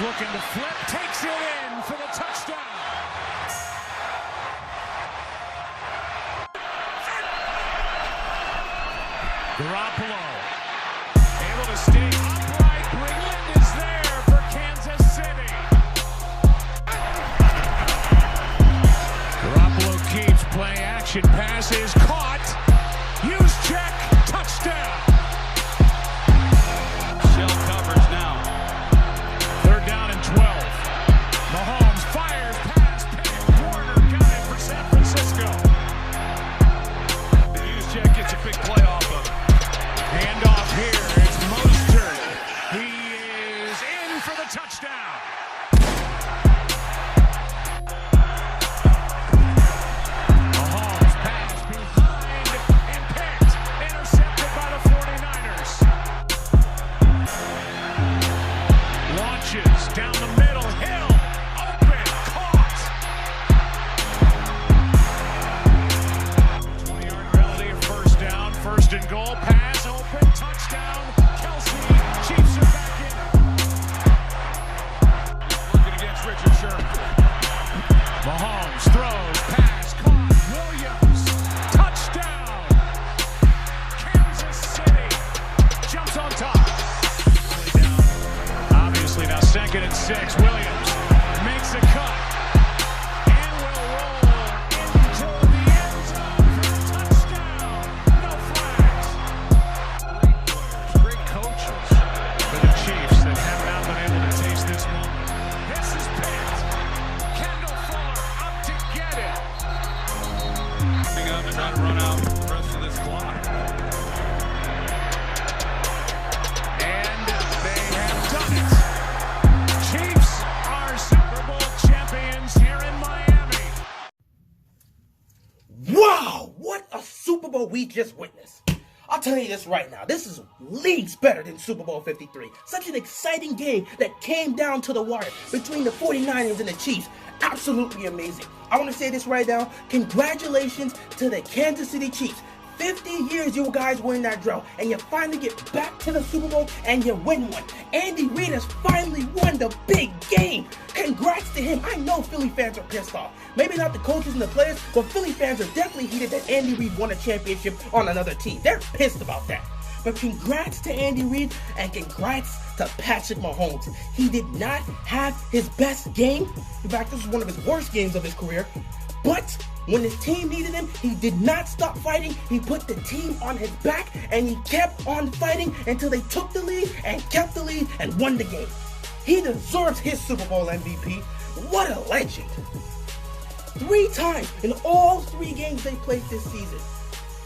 looking to flip, takes it in for the touchdown. Garoppolo able to stay upright. Breland is there for Kansas City. Garoppolo keeps play action, passes caught. Use check, touchdown. Shell covers now. 3rd down and 12. Mahomes fires pass. Warner got it for San Francisco. The use check gets a big play off of it. Handoff here. It's Mostert. He is in for the touchdown. Mahomes pass behind and picked. Intercepted by the 49ers. Launches down the middle. Hill open. Caught. 20-yard penalty. 1st down. 1st and goal. Pass open. Touchdown. Kelsey. Chiefs are back in. Working against Richard Sherman. Mahomes throws. Pass. Caught. Williams. Touchdown. Kansas City. Jumps on top. Obviously now 2nd and 6. Williams makes a cut. And will roll into the end zone for a touchdown. No flags. Great coaches for the Chiefs that have not been able to taste this moment. This is picked. Kendall Fuller up to get it. Coming up and trying to run out the rest of this clock. And they have done it. Chiefs are Super Bowl champions here in Miami. Wow, what a Super Bowl we just witnessed. I'll tell you this right now, this is leagues better than Super Bowl 53. Such an exciting game that came down to the wire between the 49ers and the Chiefs. Absolutely amazing. I want to say this right now, congratulations to the Kansas City Chiefs. 50 years you guys were in that drought, and you finally get back to the Super Bowl and you win one. Andy Reid has finally won the big game. Congrats to him. I know Philly fans are pissed off. Maybe not the coaches and the players, but Philly fans are definitely heated that Andy Reid won a championship on another team. They're pissed about that. But congrats to Andy Reid and congrats to Patrick Mahomes. He did not have his best game. In fact, this is one of his worst games of his career. But when his team needed him, he did not stop fighting. He put the team on his back and he kept on fighting until they took the lead and kept the lead and won the game. He deserves his Super Bowl MVP. What a legend. 3 times in all 3 games they played this season,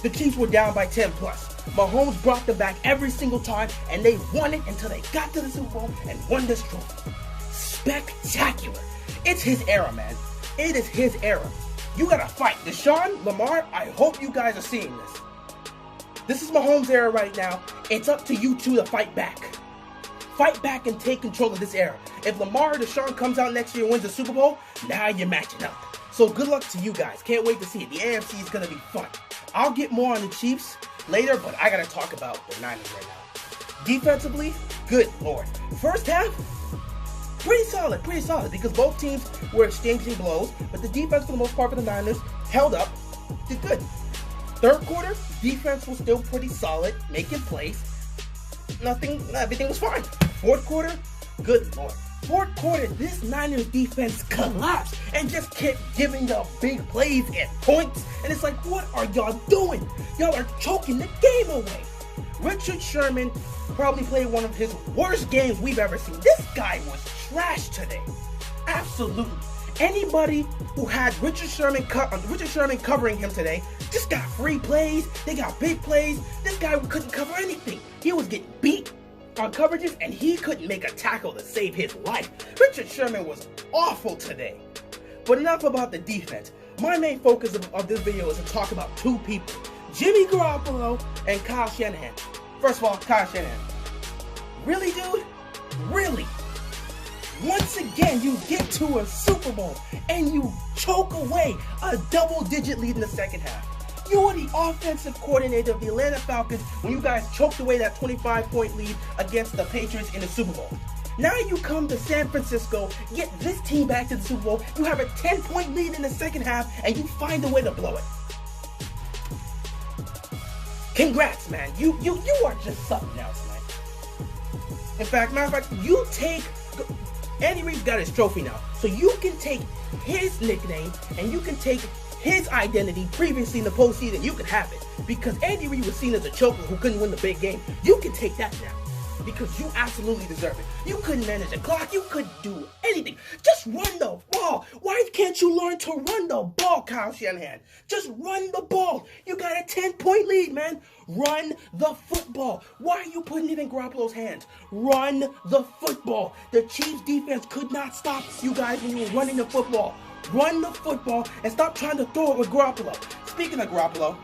the Chiefs were down by 10 plus. Mahomes brought them back every single time and they won it until they got to the Super Bowl and won this trophy. Spectacular. It's his era, man. It is his era. You gotta fight. Deshaun, Lamar, I hope you guys are seeing this. This is Mahomes' era right now. It's up to you two to fight back. Fight back and take control of this era. If Lamar or Deshaun comes out next year and wins the Super Bowl, now you're matching up. So good luck to you guys. Can't wait to see it. The AFC is gonna be fun. I'll get more on the Chiefs later, but I gotta talk about the Niners right now. Defensively, good lord. First half, pretty solid because both teams were exchanging blows, but the defense for the most part for the Niners held up, did good. 3rd quarter, defense was still pretty solid, making plays. Everything was fine. 4th quarter, good lord. 4th quarter, this Niners defense collapsed and just kept giving the big plays and points. And it's like, what are y'all doing? Y'all are choking the game away. Richard Sherman probably played one of his worst games we've ever seen. This guy was trash today. Absolutely. Anybody who had Richard Sherman covering him today just got free plays. They got big plays. This guy couldn't cover anything. He was getting beat on coverages and he couldn't make a tackle to save his life. Richard Sherman was awful today. But enough about the defense. My main focus of this video is to talk about 2 people. Jimmy Garoppolo and Kyle Shanahan. First of all, Kyle Shanahan. Really, dude? Really? Once again, you get to a Super Bowl and you choke away a double-digit lead in the second half. You were the offensive coordinator of the Atlanta Falcons when you guys choked away that 25-point lead against the Patriots in the Super Bowl. Now you come to San Francisco, get this team back to the Super Bowl, you have a 10-point lead in the second half, and you find a way to blow it. Congrats, man. You are just something else, man. In fact, matter of fact, you take... Andy Reid's got his trophy now, so you can take his nickname and you can take his identity previously in the postseason. You can have it because Andy Reid was seen as a choker who couldn't win the big game. You can take that now because you absolutely deserve it. You couldn't manage the clock. You couldn't do anything. Just run the ball. Why can't you learn to run the ball, Kyle Shanahan? Just run the ball. You got a 10-point lead, man. Run the football. Why are you putting it in Garoppolo's hands? Run the football. The Chiefs defense could not stop you guys when you were running the football. Run the football and stop trying to throw it with Garoppolo. Speaking of Garoppolo,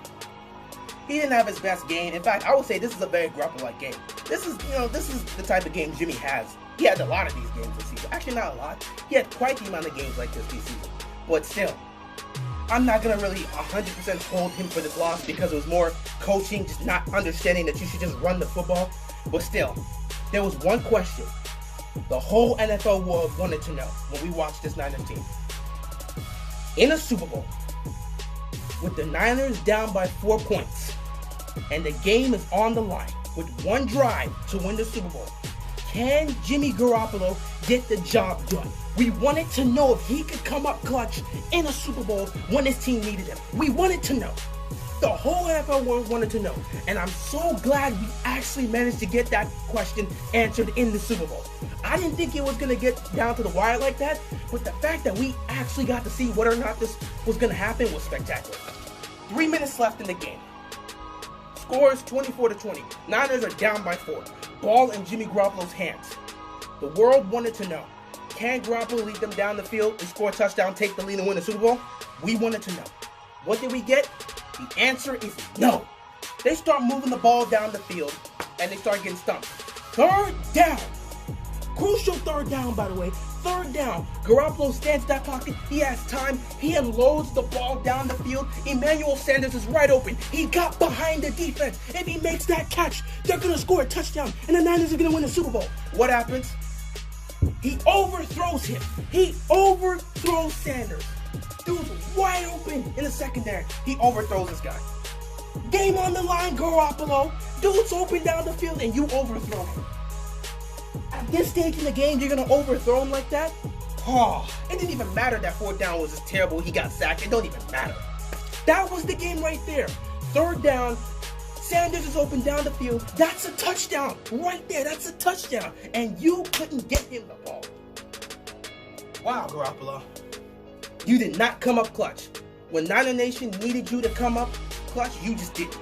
he didn't have his best game. In fact, I would say this is a very Garoppolo-like game. This is the type of game Jimmy has. He had a lot of these games this season. Actually, not a lot. He had quite the amount of games like this season. But still, I'm not going to really 100% hold him for this loss because it was more coaching, just not understanding that you should just run the football. But still, there was one question the whole NFL world wanted to know when we watched this Niners team. In a Super Bowl, with the Niners down by 4 points, and the game is on the line with one drive to win the Super Bowl, can Jimmy Garoppolo get the job done? We wanted to know if he could come up clutch in a Super Bowl when his team needed him. We wanted to know. The whole NFL world wanted to know. And I'm so glad we actually managed to get that question answered in the Super Bowl. I didn't think it was going to get down to the wire like that, but the fact that we actually got to see whether or not this was going to happen was spectacular. 3 minutes left in the game. Score is 24-20. Niners are down by 4. Ball in Jimmy Garoppolo's hands. The world wanted to know, can Garoppolo lead them down the field and score a touchdown, take the lead and win the Super Bowl? We wanted to know. What did we get? The answer is no. They start moving the ball down the field and they start getting stumped. Third down. Crucial third down, by the way. Third down. Garoppolo stands in that pocket. He has time. He unloads the ball down the field. Emmanuel Sanders is right open. He got behind the defense. If he makes that catch, they're going to score a touchdown, and the Niners are going to win the Super Bowl. What happens? He overthrows him. He overthrows Sanders. Dude's wide open in the secondary. He overthrows this guy. Game on the line, Garoppolo. Dude's open down the field, and you overthrow him. At this stage in the game, you're going to overthrow him like that? Oh, it didn't even matter that fourth down was just terrible. He got sacked. It don't even matter. That was the game right there. Third down. Sanders is open down the field. That's a touchdown. Right there. That's a touchdown. And you couldn't get him the ball. Wow, Garoppolo. You did not come up clutch. When Niner Nation needed you to come up clutch, you just didn't.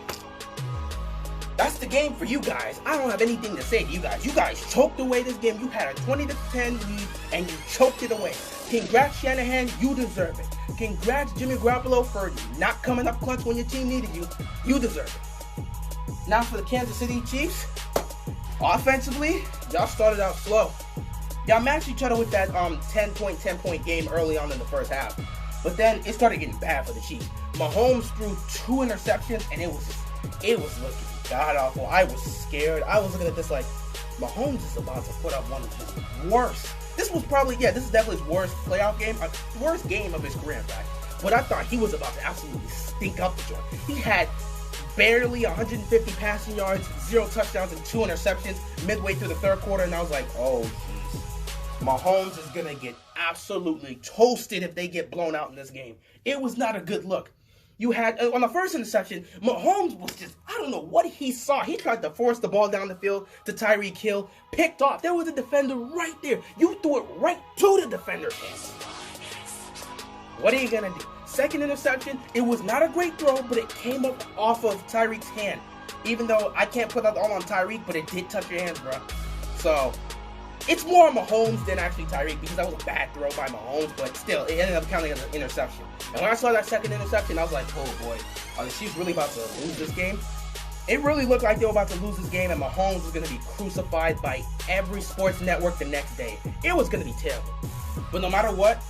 That's the game for you guys. I don't have anything to say to you guys. You guys choked away this game. You had a 20-10 lead, and you choked it away. Congrats, Shanahan. You deserve it. Congrats, Jimmy Garoppolo, for not coming up clutch when your team needed you. You deserve it. Now for the Kansas City Chiefs. Offensively, y'all started out slow. Y'all matched each other with that 10-point game early on in the first half. But then it started getting bad for the Chiefs. Mahomes threw 2 interceptions, and it was looking god-awful. I was scared. I was looking at this like, Mahomes is about to put up one of his worst. This was probably, this is definitely his worst playoff game, worst game of his career, in fact. But I thought he was about to absolutely stink up the joint. He had barely 150 passing yards, 0 touchdowns, and 2 interceptions midway through the third quarter, and I was like, oh, jeez. Mahomes is going to get absolutely toasted if they get blown out in this game. It was not a good look. You had, on the first interception, Mahomes was just, I don't know what he saw. He tried to force the ball down the field to Tyreek Hill, picked off. There was a defender right there. You threw it right to the defender's hands. What are you going to do? Second interception, it was not a great throw, but it came up off of Tyreek's hand. Even though I can't put that all on Tyreek, but it did touch your hands, bro. So, it's more on Mahomes than actually Tyreek because that was a bad throw by Mahomes, but still, it ended up counting as an interception. And when I saw that second interception, I was like, oh boy, are the Chiefs really about to lose this game? It really looked like they were about to lose this game, and Mahomes was going to be crucified by every sports network the next day. It was going to be terrible. But no matter what,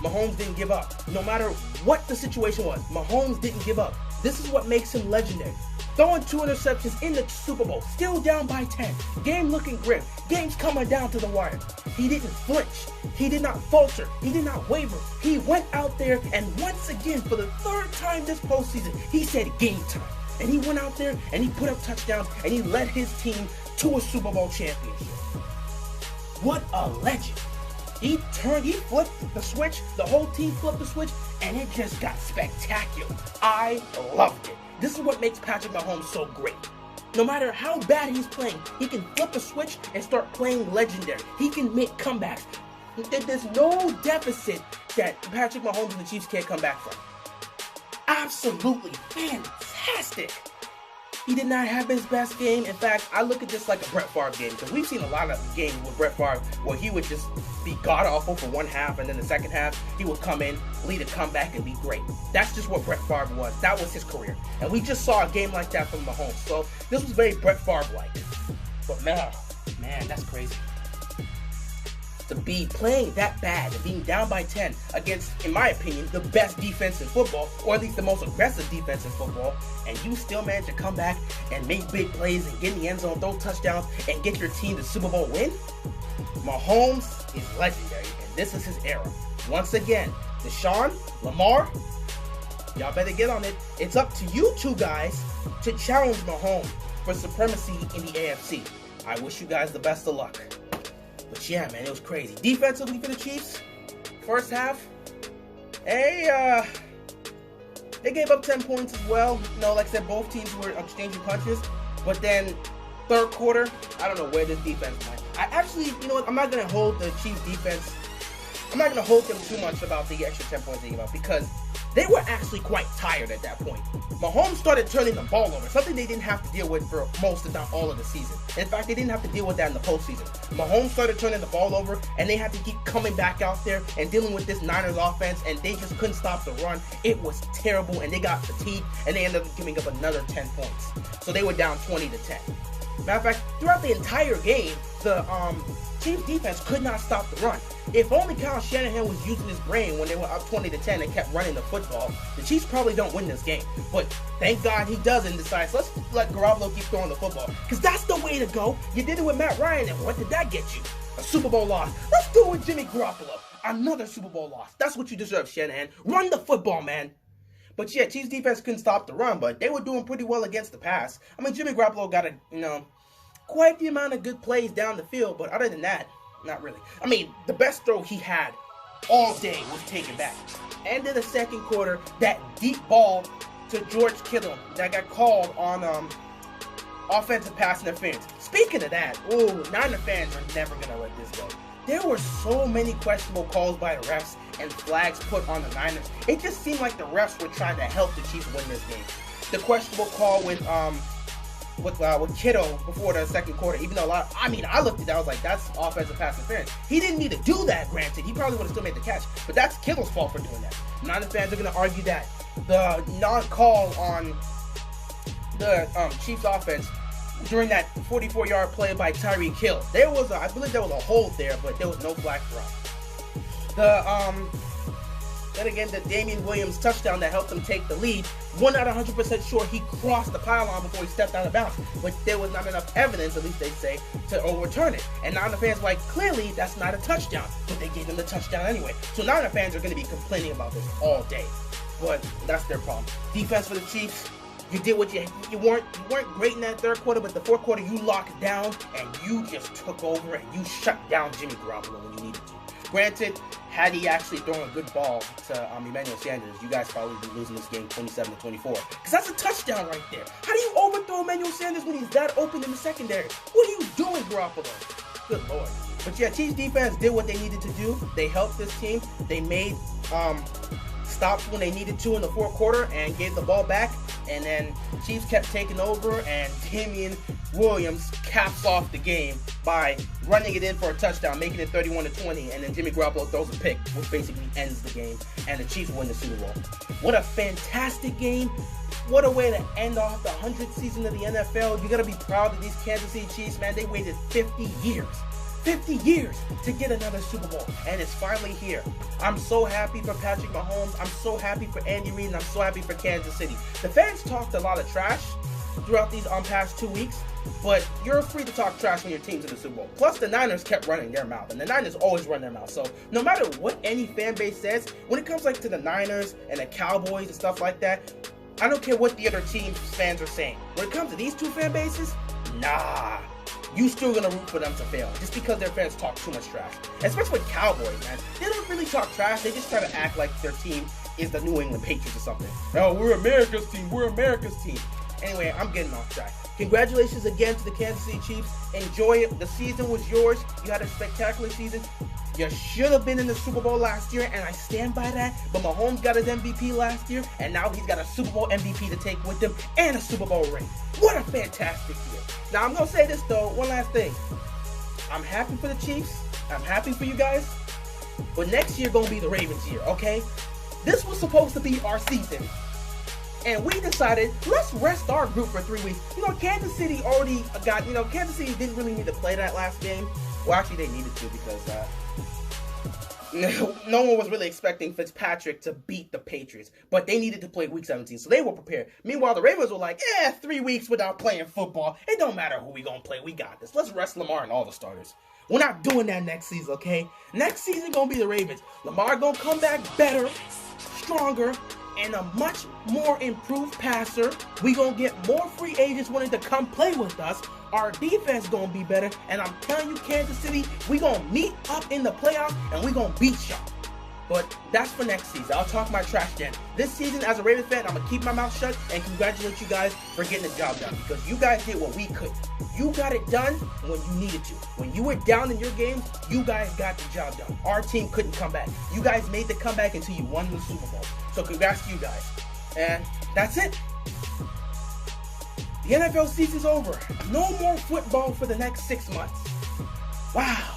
Mahomes didn't give up. No matter what the situation was, Mahomes didn't give up. This is what makes him legendary. Throwing 2 interceptions in the Super Bowl, still down by 10. Game looking grim. Game's coming down to the wire. He didn't flinch. He did not falter. He did not waver. He went out there and once again, for the 3rd time this postseason, he said game time. And he went out there and he put up touchdowns and he led his team to a Super Bowl championship. What a legend. He flipped the switch, the whole team flipped the switch, and it just got spectacular. I loved it. This is what makes Patrick Mahomes so great. No matter how bad he's playing, he can flip a switch and start playing legendary. He can make comebacks. There's no deficit that Patrick Mahomes and the Chiefs can't come back from. Absolutely fantastic. He did not have his best game. In fact, I look at this like a Brett Favre game, because we've seen a lot of games with Brett Favre where he would just be god-awful for one half, and then the second half, he would come in, lead a comeback, and be great. That's just what Brett Favre was. That was his career. And we just saw a game like that from Mahomes. So this was very Brett Favre-like. But man, that's crazy. To be playing that bad and being down by 10 against, in my opinion, the best defense in football, or at least the most aggressive defense in football, and you still manage to come back and make big plays and get in the end zone, throw touchdowns, and get your team the Super Bowl win? Mahomes is legendary, and this is his era. Once again, Deshaun, Lamar, y'all better get on it. It's up to you two guys to challenge Mahomes for supremacy in the AFC. I wish you guys the best of luck. But yeah, man, it was crazy. Defensively for the Chiefs, first half, they gave up 10 points as well. You know, like I said, both teams were exchanging punches. But then, 3rd quarter, I don't know where this defense went. I actually, you know what, I'm not going to hold the Chiefs defense. I'm not going to hold them too much about the extra 10 points they gave up, because they were actually quite tired at that point. Mahomes started turning the ball over, something they didn't have to deal with for most, if not all, of the season. In fact, they didn't have to deal with that in the postseason. Mahomes started turning the ball over, and they had to keep coming back out there and dealing with this Niners offense, and they just couldn't stop the run. It was terrible, and they got fatigued, and they ended up giving up another 10 points. So they were down 20-10. Matter of fact, throughout the entire game, the Chiefs defense could not stop the run. If only Kyle Shanahan was using his brain when they were up 20-10 and kept running the football, the Chiefs probably don't win this game. But thank God he doesn't, decides, let's let Garoppolo keep throwing the football. Because that's the way to go. You did it with Matt Ryan, and what did that get you? A Super Bowl loss. Let's do it with Jimmy Garoppolo. Another Super Bowl loss. That's what you deserve, Shanahan. Run the football, man. But yeah, Chiefs defense couldn't stop the run, but they were doing pretty well against the pass. I mean, Jimmy Garoppolo got quite the amount of good plays down the field, but other than that, not really. I mean, the best throw he had all day was taken back. End of the 2nd quarter, that deep ball to George Kittle that got called on offensive pass interference. Speaking of that, Niner fans are never going to let this go. There were so many questionable calls by the refs and flags put on the Niners. It just seemed like the refs were trying to help the Chiefs win this game. The questionable call with Kittle before the 2nd quarter, even though I looked at that, I was like, that's offensive pass interference. He didn't need to do that, granted. He probably would have still made the catch, but that's Kittle's fault for doing that. Niner fans are going to argue that the non-call on the Chiefs offense during that 44-yard play by Tyreek Hill, I believe there was a hold there, but there was no flag thrown. Then again, the Damian Williams touchdown that helped them take the lead, we're not 100% sure he crossed the pylon before he stepped out of bounds, but there was not enough evidence, at least they say, to overturn it. And Niner fans were like, clearly that's not a touchdown, but they gave him the touchdown anyway. So Niner fans are going to be complaining about this all day, but that's their problem. Defense for the Chiefs, you did what you weren't great in that 3rd quarter, but the 4th quarter you locked down and you just took over and you shut down Jimmy Garoppolo when you needed to. Granted, had he actually thrown a good ball to Emmanuel Sanders, you guys probably be losing this game 27-24. Because that's a touchdown right there. How do you overthrow Emmanuel Sanders when he's that open in the secondary? What are you doing, Garoppolo? Good Lord. But yeah, Chiefs defense did what they needed to do. They helped this team. They made stops when they needed to in the 4th quarter and gave the ball back. And then Chiefs kept taking over, and Damian Williams caps off the game by running it in for a touchdown, making it 31-20, and then Jimmy Garoppolo throws a pick, which basically ends the game, and the Chiefs win the Super Bowl. What a fantastic game. What a way to end off the 100th season of the NFL. You gotta be proud of these Kansas City Chiefs, man. They waited 50 years. 50 years to get another Super Bowl, and it's finally here. I'm so happy for Patrick Mahomes. I'm so happy for Andy Reid, and I'm so happy for Kansas City. The fans talked a lot of trash, throughout these past 2 weeks, but you're free to talk trash when your team's in the Super Bowl. Plus, the Niners kept running their mouth, and the Niners always run their mouth. So no matter what any fan base says, when it comes like to the Niners and the Cowboys and stuff like that, I don't care what the other team's fans are saying. When it comes to these two fan bases, nah. You still gonna root for them to fail just because their fans talk too much trash. Especially with Cowboys, man. They don't really talk trash. They just try to act like their team is the New England Patriots or something. Oh, we're America's team. We're America's team. Anyway, I'm getting off track. Congratulations again to the Kansas City Chiefs. Enjoy it. The season was yours. You had a spectacular season. You should have been in the Super Bowl last year, and I stand by that. But Mahomes got his MVP last year, and now he's got a Super Bowl MVP to take with him and a Super Bowl ring. What a fantastic year. Now, I'm going to say this, though. One last thing. I'm happy for the Chiefs. I'm happy for you guys. But next year going to be the Ravens' year, okay? This was supposed to be our season. And we decided, let's rest our group for 3 weeks. You know, Kansas City already got, Kansas City didn't really need to play that last game. Well, actually, they needed to because no one was really expecting Fitzpatrick to beat the Patriots. But they needed to play Week 17, so they were prepared. Meanwhile, the Ravens were like, 3 weeks without playing football. It don't matter who we gonna play. We got this. Let's rest Lamar and all the starters. We're not doing that next season, okay? Next season gonna be the Ravens. Lamar gonna come back better, stronger, and a much more improved passer. We gonna get more free agents wanting to come play with us. Our defense gonna be better, and I'm telling you, Kansas City, we gonna meet up in the playoffs, and we gonna beat y'all. But that's for next season. I'll talk my trash then. This season, as a Ravens fan, I'm gonna keep my mouth shut and congratulate you guys for getting the job done, because you guys did what we couldn't. You got it done when you needed to. When you were down in your games, you guys got the job done. Our team couldn't come back. You guys made the comeback until you won the Super Bowl. So congrats to you guys. And that's it. The NFL season's over. No more football for the next 6 months. Wow.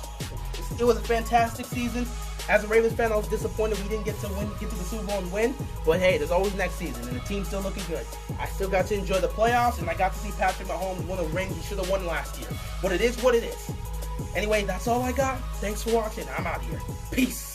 It was a fantastic season. As a Ravens fan, I was disappointed we didn't get to the Super Bowl and win. But hey, there's always next season, and the team's still looking good. I still got to enjoy the playoffs, and I got to see Patrick Mahomes win a ring he should have won last year. But it is what it is. Anyway, that's all I got. Thanks for watching. I'm out here. Peace.